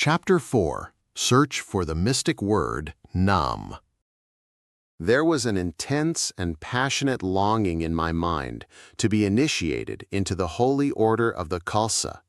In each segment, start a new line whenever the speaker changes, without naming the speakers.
Chapter 4. Search for the mystic word, Naam. There was an intense and passionate longing in my mind to be initiated into the holy order of the Khalsa,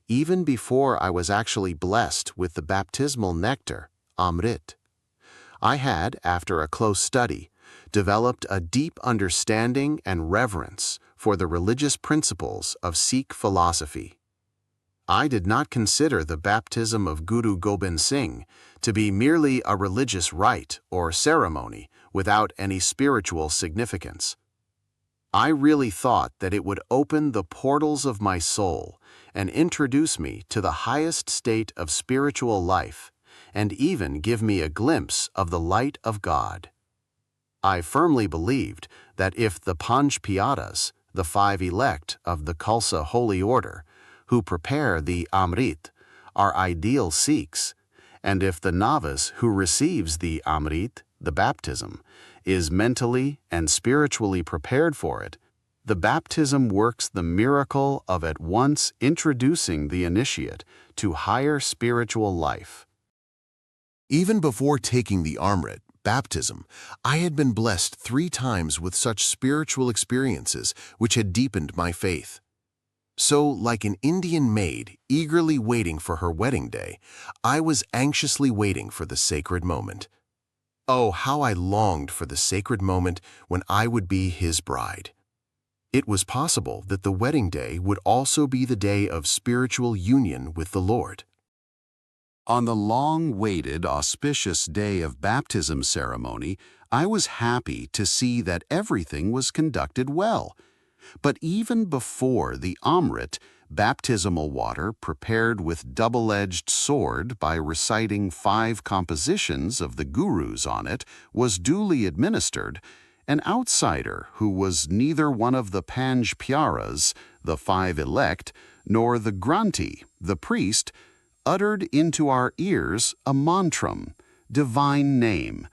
even before I was actually blessed with the baptismal nectar, Amrit. I had, after a close study, developed a deep understanding and reverence for the religious principles of Sikh philosophy. I did not consider the baptism of Guru Gobind Singh to be merely a religious rite or ceremony without any spiritual significance. I really thought that it would open the portals of my soul and introduce me to the highest state of spiritual life, and even give me a glimpse of the light of God. I firmly believed that if the Panch Pyaras, the five elect of the Khalsa holy order, who prepare the Amrit, are ideal Sikhs, and if the novice who receives the Amrit, the baptism, is mentally and spiritually prepared for it, the baptism works the miracle of at once introducing the initiate to higher spiritual life.
Even before taking the Amrit, baptism, I had been blessed 3 times with such spiritual experiences which had deepened my faith. So, like an Indian maid eagerly waiting for her wedding day, I was anxiously waiting for the sacred moment. Oh, how I longed for the sacred moment when I would be his bride. It was possible that the wedding day would also be the day of spiritual union with the Lord.
On the long-awaited, auspicious day of baptism ceremony, I was happy to see that everything was conducted well. But even before the Amrit, baptismal water prepared with double-edged sword by reciting 5 compositions of the Gurus on it was duly administered, an outsider who was neither one of the Panch Pyaras, the 5 elect, nor the Granthi, the priest, uttered into our ears a mantram, divine name.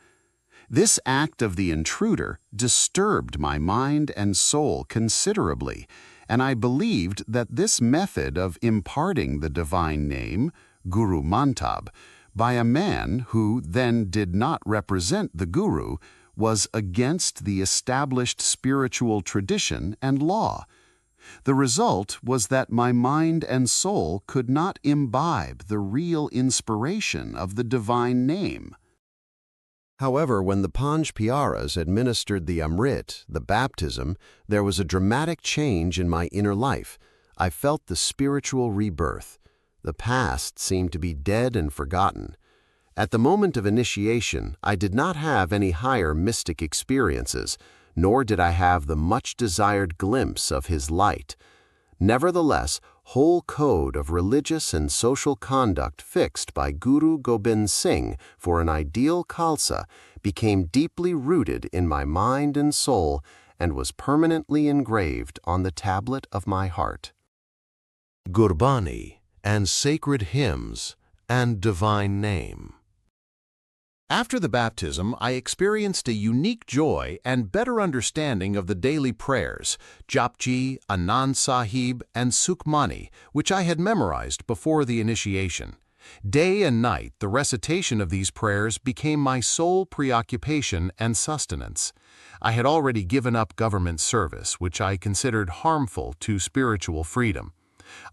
This act of the intruder disturbed my mind and soul considerably, and I believed that this method of imparting the divine name, Guru Mantab, by a man who then did not represent the Guru was against the established spiritual tradition and law. The result was that my mind and soul could not imbibe the real inspiration of the divine name.
However, when the Panch Pyaras administered the Amrit, the baptism, there was a dramatic change in my inner life. I felt the spiritual rebirth. The past seemed to be dead and forgotten. At the moment of initiation, I did not have any higher mystic experiences, nor did I have the much-desired glimpse of his light. Nevertheless, whole code of religious and social conduct fixed by Guru Gobind Singh for an ideal Khalsa became deeply rooted in my mind and soul and was permanently engraved on the tablet of my heart.
Gurbani and sacred hymns and divine name.
After the baptism, I experienced a unique joy and better understanding of the daily prayers, Japji, Anand Sahib, and Sukhmani, which I had memorized before the initiation. Day and night, the recitation of these prayers became my sole preoccupation and sustenance. I had already given up government service, which I considered harmful to spiritual freedom.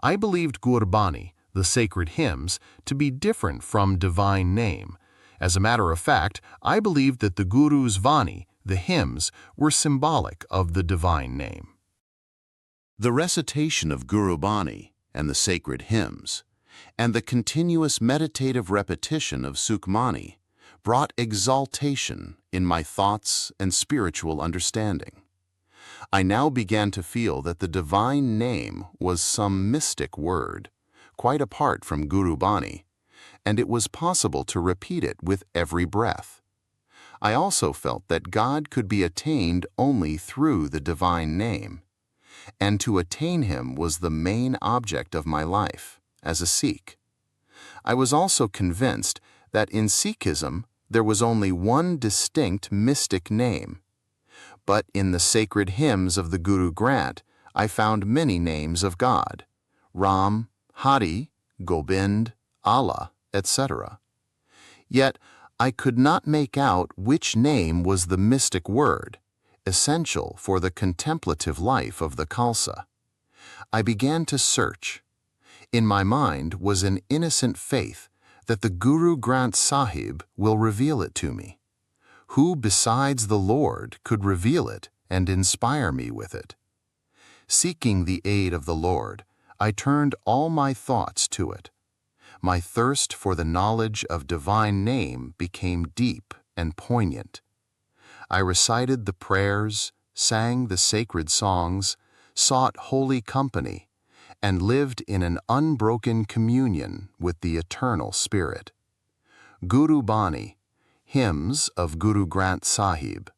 I believed Gurbani, the sacred hymns, to be different from divine name. As a matter of fact, I believed that the Guru's Vani, the hymns, were symbolic of the divine name.
The recitation of Gurbani and the sacred hymns, and the continuous meditative repetition of Sukhmani brought exaltation in my thoughts and spiritual understanding. I now began to feel that the divine name was some mystic word, quite apart from Gurbani, and it was possible to repeat it with every breath. I also felt that God could be attained only through the divine name, and to attain him was the main object of my life as a Sikh. I was also convinced that in Sikhism there was only one distinct mystic name, but in the sacred hymns of the Guru Granth I found many names of God: Ram, Hari, Gobind, Allah,
etc. Yet I could not make out which name was the mystic word, essential for the contemplative life of the Khalsa. I began to search. In my mind was an innocent faith that the Guru Granth Sahib will reveal it to me. Who besides the Lord could reveal it and inspire me with it? Seeking the aid of the Lord, I turned all my thoughts to it. My thirst for the knowledge of divine name became deep and poignant. I recited the prayers, sang the sacred songs, sought holy company, and lived in an unbroken communion with the eternal Spirit. Guru Bani, hymns of Guru Granth Sahib,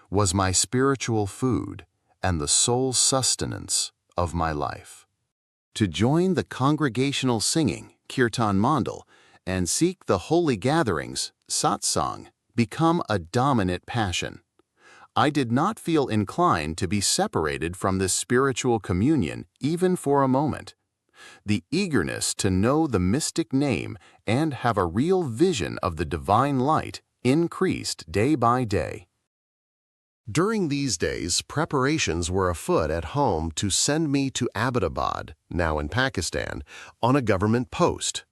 was my spiritual food and the sole sustenance of my life. To join the congregational singing, Kirtan Mandal, and seek the holy gatherings, satsang, become a dominant passion. I did not feel inclined to be separated from this spiritual communion even for a moment. The eagerness to know the mystic name and have a real vision of the divine light increased day by day.
During these days, preparations were afoot at home to send me to Abbottabad, now in Pakistan, on a government post.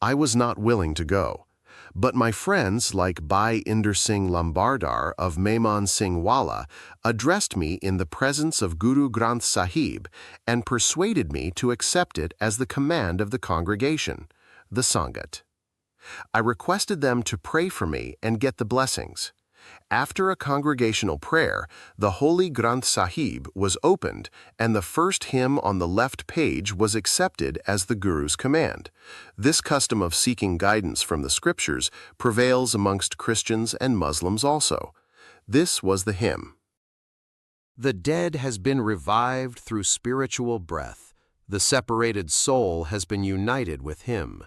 I was not willing to go, but my friends like Bhai Inder Singh Lambardar of Mehman Singh Wala addressed me in the presence of Guru Granth Sahib and persuaded me to accept it as the command of the congregation, the Sangat. I requested them to pray for me and get the blessings. After a congregational prayer, the Holy Granth Sahib was opened and the first hymn on the left page was accepted as the Guru's command. This custom of seeking guidance from the scriptures prevails amongst Christians and Muslims also. This was the hymn.
The dead has been revived through spiritual breath. The separated soul has been united with him.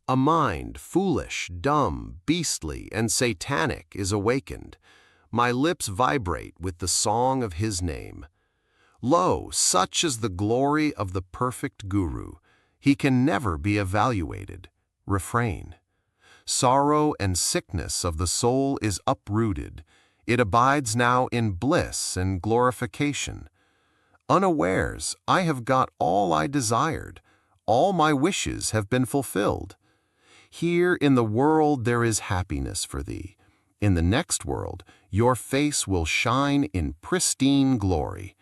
A mind foolish, dumb, beastly, and satanic is awakened. My lips vibrate with the song of his name. Lo, such is the glory of the perfect Guru. He can never be evaluated. Refrain. Sorrow and sickness of the soul is uprooted. It abides now in bliss and glorification. Unawares, I have got all I desired. All my wishes have been fulfilled. Here in the world there is happiness for thee. In the next world, your face will shine in pristine glory.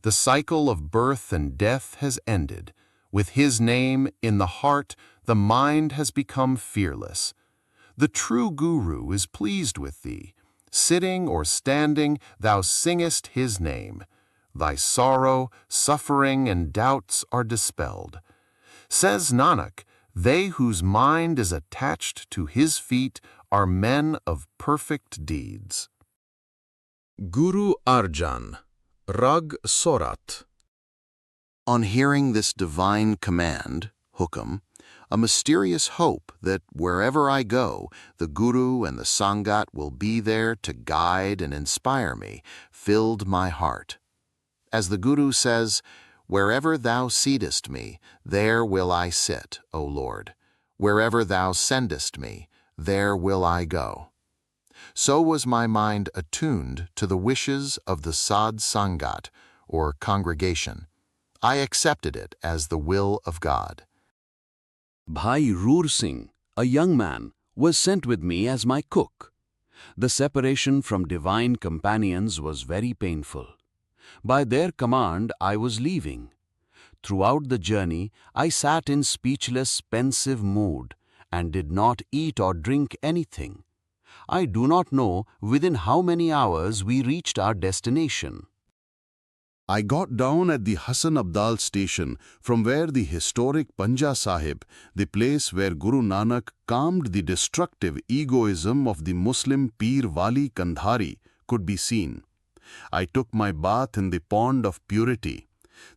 The cycle of birth and death has ended. With his name in the heart, the mind has become fearless. The true Guru is pleased with thee. Sitting or standing, thou singest his name. Thy sorrow, suffering, and doubts are dispelled. Says Nanak, they whose mind is attached to his feet are men of perfect deeds.
Guru Arjan, Rag Sorat. On hearing this divine command, Hukam, a mysterious hope that wherever I go, the Guru and the Sangat will be there to guide and inspire me, filled my heart. As the Guru says, wherever thou seatest me, there will I sit, O Lord. Wherever thou sendest me, there will I go. So was my mind attuned to the wishes of the Sad Sangat, or congregation. I accepted it as the will of God.
Bhai Roor Singh, a young man, was sent with me as my cook. The separation from divine companions was very painful. By their command, I was leaving. Throughout the journey, I sat in speechless, pensive mood and did not eat or drink anything. I do not know within how many hours we reached our destination.
I got down at the Hassan Abdal station, from where the historic Panja Sahib, the place where Guru Nanak calmed the destructive egoism of the Muslim Peer Wali Kandhari, could be seen. I took my bath in the pond of purity.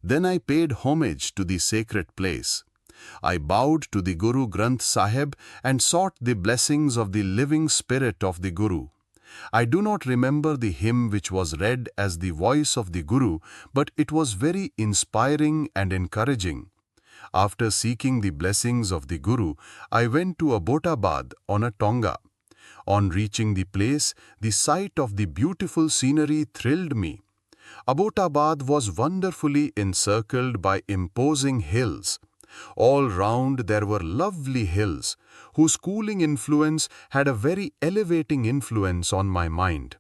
Then I paid homage to the sacred place. I bowed to the Guru Granth Sahib and sought the blessings of the living spirit of the Guru. I do not remember the hymn which was read as the voice of the Guru, but it was very inspiring and encouraging.
After seeking the blessings of the Guru, I went to Abbottabad on a tonga. On reaching the place, the sight of the beautiful scenery thrilled me. Abbottabad was wonderfully encircled by imposing hills. All round there were lovely hills, whose cooling influence had a very elevating influence on my mind.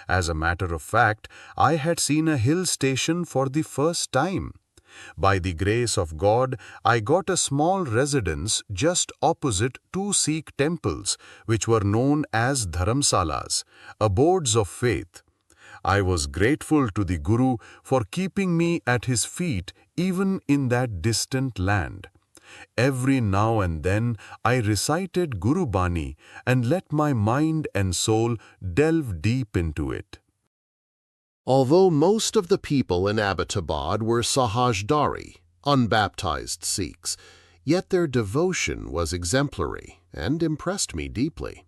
As a matter of fact, I had seen a hill station for the first time. By the grace of God, I got a small residence just opposite two Sikh temples, which were known as dharamsalas, abodes of faith. I was grateful to the Guru for keeping me at his feet even in that distant land. Every now and then I recited Guru Bani and let my mind and soul delve deep into it.
Although most of the people in Abbottabad were Sahajdari, unbaptized Sikhs, yet their devotion was exemplary and impressed me deeply.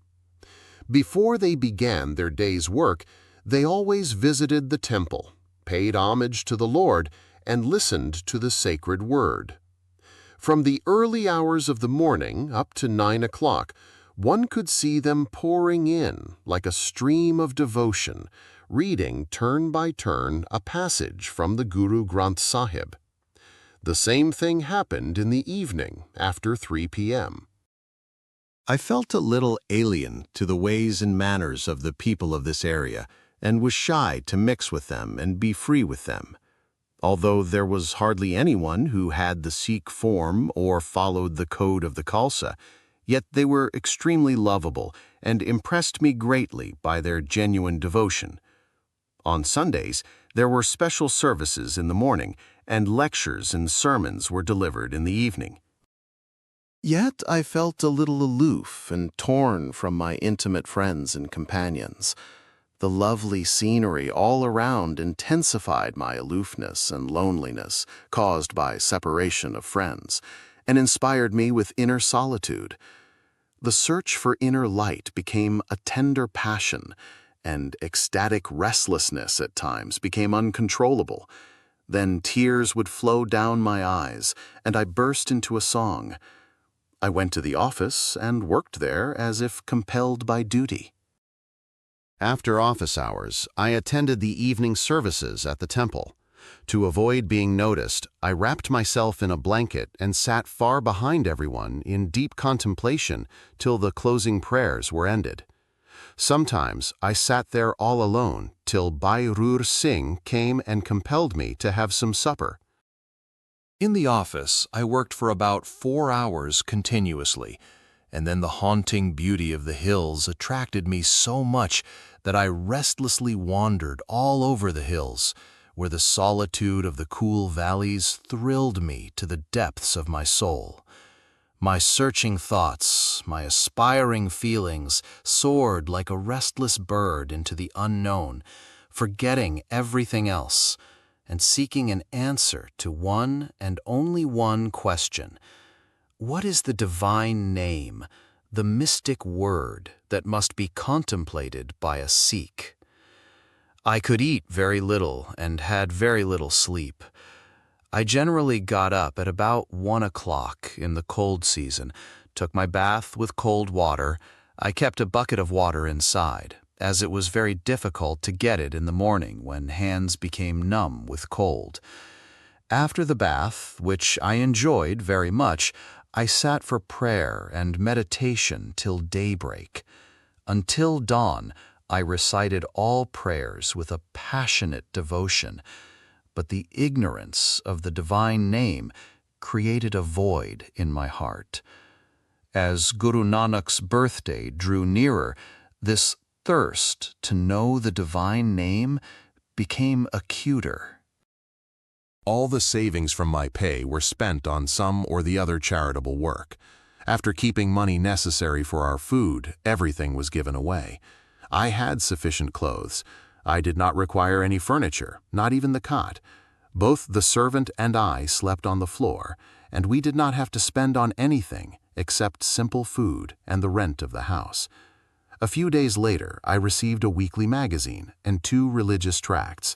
Before they began their day's work, they always visited the temple, paid homage to the Lord, and listened to the sacred word. From the early hours of the morning up to 9 o'clock, one could see them pouring in like a stream of devotion, reading turn by turn a passage from the Guru Granth Sahib. The same thing happened in the evening after 3 p.m.
I felt a little alien to the ways and manners of the people of this area and was shy to mix with them and be free with them. Although there was hardly anyone who had the Sikh form or followed the code of the Khalsa, yet they were extremely lovable and impressed me greatly by their genuine devotion. On Sundays, there were special services in the morning, and lectures and sermons were delivered in the evening. Yet I felt a little aloof and torn from my intimate friends and companions. The lovely scenery all around intensified my aloofness and loneliness caused by separation of friends, and inspired me with inner solitude. The search for inner light became a tender passion, and ecstatic restlessness at times became uncontrollable. Then tears would flow down my eyes, and I burst into a song. I went to the office and worked there as if compelled by duty. After office hours, I attended the evening services at the temple. To avoid being noticed, I wrapped myself in a blanket and sat far behind everyone in deep contemplation till the closing prayers were ended. Sometimes I sat there all alone till Bhai Roor Singh came and compelled me to have some supper.
In the office, I worked for about 4 hours continuously, and then the haunting beauty of the hills attracted me so much that I restlessly wandered all over the hills, where the solitude of the cool valleys thrilled me to the depths of my soul. My searching thoughts, my aspiring feelings soared like a restless bird into the unknown, forgetting everything else, and seeking an answer to one and only one question. What is the divine name, the mystic word that must be contemplated by a Sikh? I could eat very little and had very little sleep. I generally got up at about 1 o'clock in the cold season, took my bath with cold water. I kept a bucket of water inside, as it was very difficult to get it in the morning when hands became numb with cold. After the bath, which I enjoyed very much, I sat for prayer and meditation till daybreak. Until dawn, I recited all prayers with a passionate devotion, but the ignorance of the divine name created a void in my heart. As Guru Nanak's birthday drew nearer, this thirst to know the divine name became acuter.
All the savings from my pay were spent on some or the other charitable work. After keeping money necessary for our food, everything was given away. I had sufficient clothes. I did not require any furniture, not even the cot. Both the servant and I slept on the floor, and we did not have to spend on anything except simple food and the rent of the house. A few days later, I received a weekly magazine and 2 religious tracts.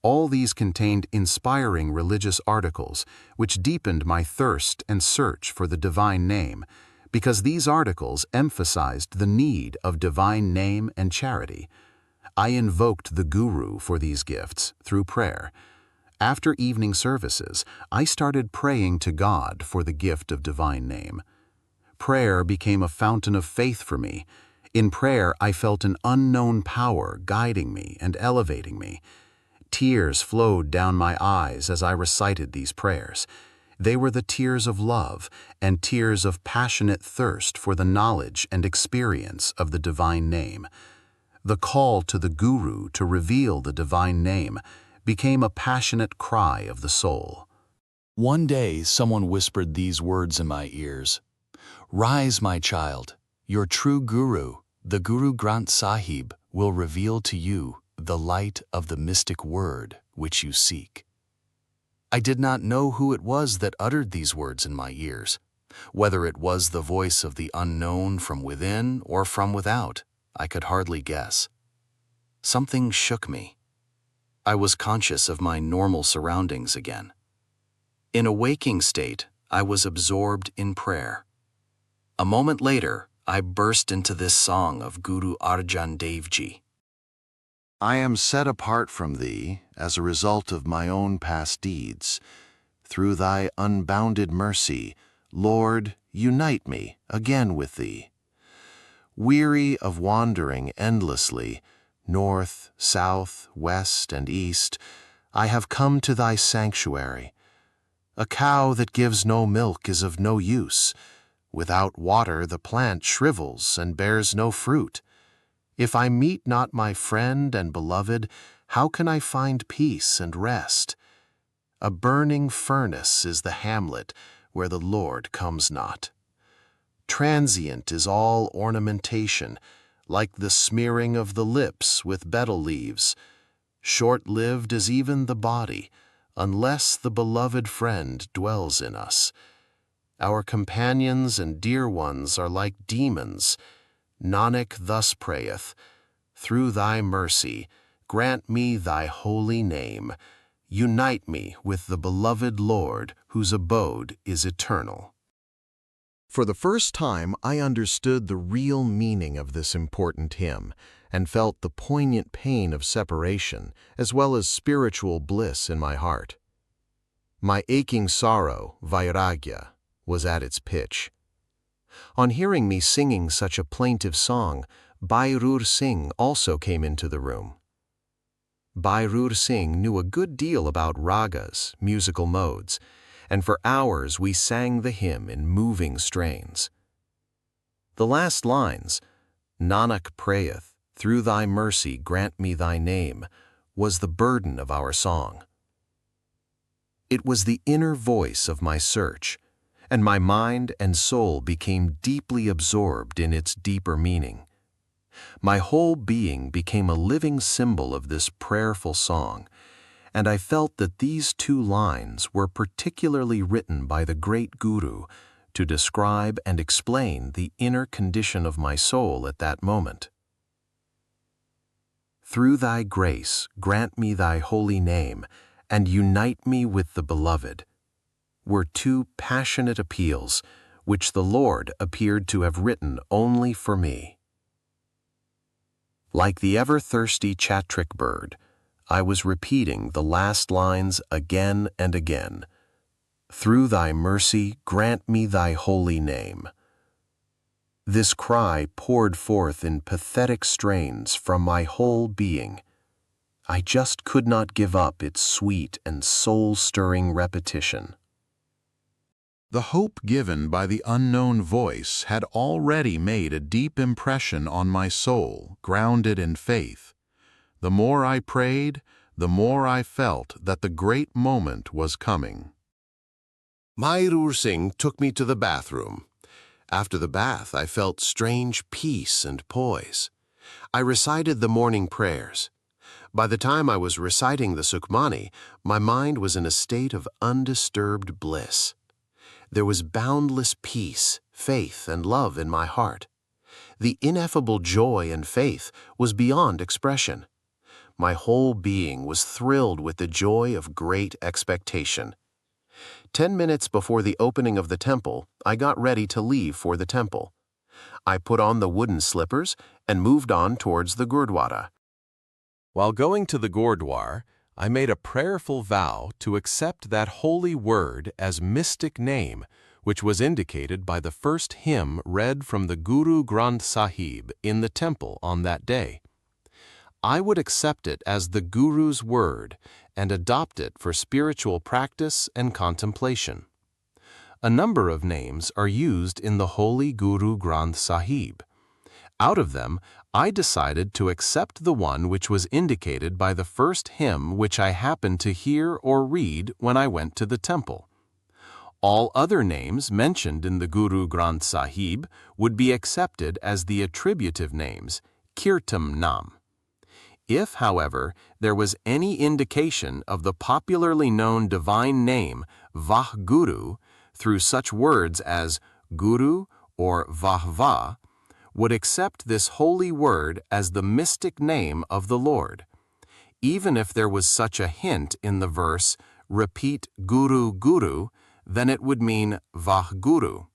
All these contained inspiring religious articles, which deepened my thirst and search for the divine name, because these articles emphasized the need of divine name and charity. I invoked the Guru for these gifts through prayer. After evening services, I started praying to God for the gift of divine name. Prayer became a fountain of faith for me. In prayer, I felt an unknown power guiding me and elevating me. Tears flowed down my eyes as I recited these prayers. They were the tears of love and tears of passionate thirst for the knowledge and experience of the divine name. The call to the Guru to reveal the divine name became a passionate cry of the soul.
One day, someone whispered these words in my ears. "Rise, my child. Your true Guru, the Guru Granth Sahib, will reveal to you the light of the mystic word which you seek." I did not know who it was that uttered these words in my ears. Whether it was the voice of the unknown from within or from without, I could hardly guess. Something shook me. I was conscious of my normal surroundings again. In a waking state, I was absorbed in prayer. A moment later, I burst into this song of Guru Arjan Dev Ji.
I am set apart from thee as a result of my own past deeds. Through thy unbounded mercy, Lord, unite me again with thee. Weary of wandering endlessly, north, south, west, and east, I have come to thy sanctuary. A cow that gives no milk is of no use. Without water the plant shrivels and bears no fruit. If I meet not my friend and beloved, how can I find peace and rest? A burning furnace is the hamlet where the Lord comes not. Transient is all ornamentation, like the smearing of the lips with betel leaves. Short-lived is even the body, unless the beloved friend dwells in us. Our companions and dear ones are like demons. Nanak thus prayeth, "Through thy mercy, grant me thy holy name. Unite me with the beloved Lord, whose abode is eternal."
For the first time, I understood the real meaning of this important hymn and felt the poignant pain of separation as well as spiritual bliss in my heart. My aching sorrow, vairagya, was at its pitch. On hearing me singing such a plaintive song, Bhairur Singh also came into the room. Bhairur Singh knew a good deal about ragas, musical modes, and for hours we sang the hymn in moving strains. The last lines, "Nanak prayeth, through thy mercy grant me thy name," was the burden of our song. It was the inner voice of my search, and my mind and soul became deeply absorbed in its deeper meaning. My whole being became a living symbol of this prayerful song, and I felt that these two lines were particularly written by the great Guru to describe and explain the inner condition of my soul at that moment. "Through thy grace, grant me thy holy name, and unite me with the beloved," were two passionate appeals which the Lord appeared to have written only for me. Like the ever-thirsty chatrik bird, I was repeating the last lines again and again. "Through thy mercy, grant me thy holy name." This cry poured forth in pathetic strains from my whole being. I just could not give up its sweet and soul-stirring repetition.
The hope given by the unknown voice had already made a deep impression on my soul, grounded in faith. The more I prayed, the more I felt that the great moment was coming.
Bhairur Singh took me to the bathroom. After the bath, I felt strange peace and poise. I recited the morning prayers. By the time I was reciting the Sukhmani, my mind was in a state of undisturbed bliss. There was boundless peace, faith, and love in my heart. The ineffable joy and faith was beyond expression.
My whole being was thrilled with the joy of great expectation. 10 minutes before the opening of the temple, I got ready to leave for the temple. I put on the wooden slippers and moved on towards the Gurdwara.
While going to the Gurdwara, I made a prayerful vow to accept that holy word as mystic name, which was indicated by the first hymn read from the Guru Granth Sahib in the temple on that day. I would accept it as the Guru's word and adopt it for spiritual practice and contemplation. A number of names are used in the Holy Guru Granth Sahib. Out of them, I decided to accept the one which was indicated by the first hymn which I happened to hear or read when I went to the temple. All other names mentioned in the Guru Granth Sahib would be accepted as the attributive names, Kirtam Naam. If, however, there was any indication of the popularly known divine name Vahguru through such words as Guru or Vahva, would accept this holy word as the mystic name of the Lord. Even if there was such a hint in the verse, repeat Guru Guru, then it would mean Vahguru.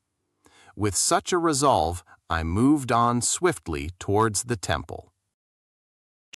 With such a resolve, I moved on swiftly towards the temple.